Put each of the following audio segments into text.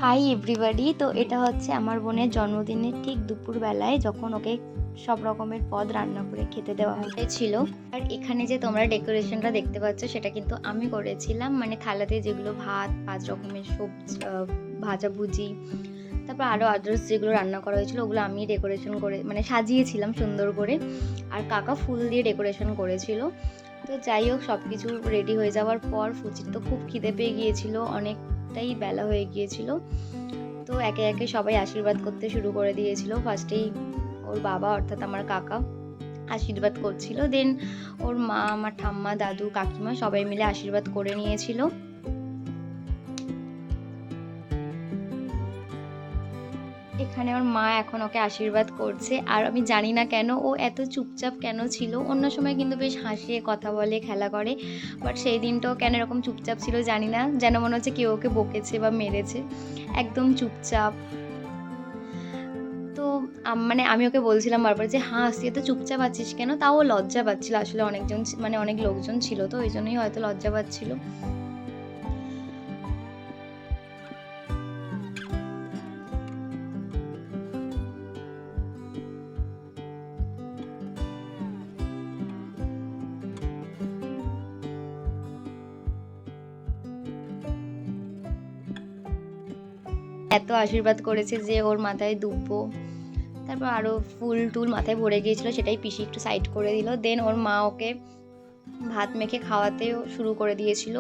Hi everybody. তো এটা হচ্ছে আমার বোনের জন্মদিনের ঠিক দুপুরবেলায় যখন ওকে সব রকমের পদ রান্না করে খেতে দেওয়া হয়েছিল। আর এখানে যে তোমরা ডেকোরেশনটা দেখতে পাচ্ছ সেটা কিন্তু আমি করেছিলাম, মানে থালাতে যেগুলো ভাত, 5 রকমের সবজি, ভাজাভুজি, তারপর আরও আদার্স যেগুলো রান্না করা হয়েছিল ওগুলো আমি ডেকোরেশন করে মানে সাজিয়েছিলাম সুন্দর করে। আর কাকা ফুল দিয়ে ডেকোরেশন করেছিল। তো যাই হোক, সব কিছু রেডি হয়ে যাওয়ার পর ফুচির তো খুব খিদে পেয়ে গিয়েছিল, অনেকটাই বেলা হয়ে গিয়েছিল। তো একে একে সবাই আশীর্বাদ করতে শুরু করে দিয়েছিল। ফার্স্টেই ওর বাবা অর্থাৎ আমার কাকা আশীর্বাদ করছিল, দেন ওর মা, আমার ঠাম্মা, দাদু, কাকিমা সবাই মিলে আশীর্বাদ করে নিয়েছিল। এখানে ওর মা এখন ওকে আশীর্বাদ করছে। আর আমি জানি না কেন ও এত চুপচাপ কেন ছিল। অন্য সময় কিন্তু বেশ হাসে, কথা বলে, খেলা করে, বাট সেই দিনটাও কেন এরকম চুপচাপ ছিল জানি না, যেন মনে হচ্ছে কেউ ওকে বকেছে বা মেরেছে। একদম চুপচাপ। তো মানে আমি ওকে বলছিলাম বারবার যে হাস, তুই তো চুপচাপ আছিস কেন? তাও ও লজ্জা পাচ্ছিল, আসলে অনেকজন মানে অনেক লোকজন ছিল তো ওই জন্যই হয়তো লজ্জা পাচ্ছিল। এত আশীর্বাদ করেছে যে ওর মাথায় দুব্বো, তারপর আরও ফুল টুল মাথায় ভরে গিয়েছিল, সেটাই পিসি একটু সাইড করে দিল। দেন ওর মা ওকে ভাত মেখে খাওয়াতেও শুরু করে দিয়েছিল।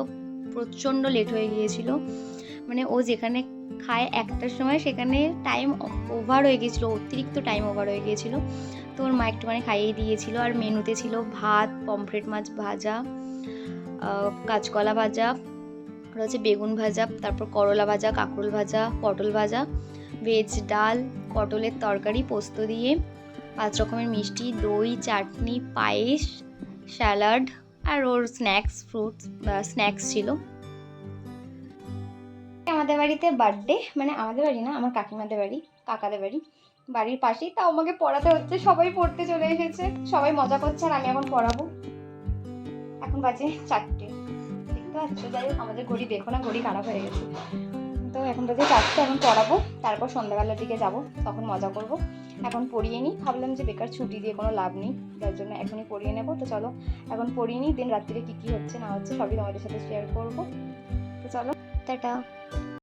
প্রচণ্ড লেট হয়ে গিয়েছিল, মানে ও যেখানে খায় 1টার সময় সেখানে টাইম ওভার হয়ে গিয়েছিলো, অতিরিক্ত টাইম ওভার হয়ে গিয়েছিলো। তো ওর মা একটুখানি খাইয়ে দিয়েছিল। আর মেনুতে ছিল ভাত, পমফ্রেট মাছ ভাজা, কাঁচকলা ভাজা, আর হচ্ছে বেগুন ভাজা, তারপর করলা ভাজা, কাঁকরোল ভাজা, পটল ভাজা, ভেজ ডাল, পটলের তরকারি পোস্ত দিয়ে, 5 রকমের মিষ্টি, দই, চাটনি, পায়েস, স্যালাড, আর ওর স্ন্যাক্স ছিল। আমাদের বাড়িতে বার্থডে, মানে আমাদের বাড়ি না, আমার কাকিমাদের বাড়ি, কাকাদের বাড়ি, বাড়ির পাশেই। তাও আমাকে পড়াতে হচ্ছে, সবাই পড়তে চলে এসেছে, সবাই মজা করছে আর আমি এখন পড়াবো। এখন বাজে 4টে, দেখতে পাচ্ছ? যাই হোক, আমাদের ঘড়ি দেখো না, ঘড়ি খারাপ হয়ে গেছে। তো এখন বাজে 4টে, এখন পড়াবো, তারপর সন্ধ্যাবেলার দিকে যাব, তখন মজা করব। এখন পড়িয়ে নিই, ভাবলাম যে বেকার ছুটি দিয়ে কোনো লাভ নেই, যার জন্য এখনই পড়িয়ে নেবো। তো চলো এখন পড়িয়ে নিই, দিন রাত্রিরে কী কী হচ্ছে না হচ্ছে সবই তোমাদের সাথে শেয়ার করবো। তো চলো, টাটা।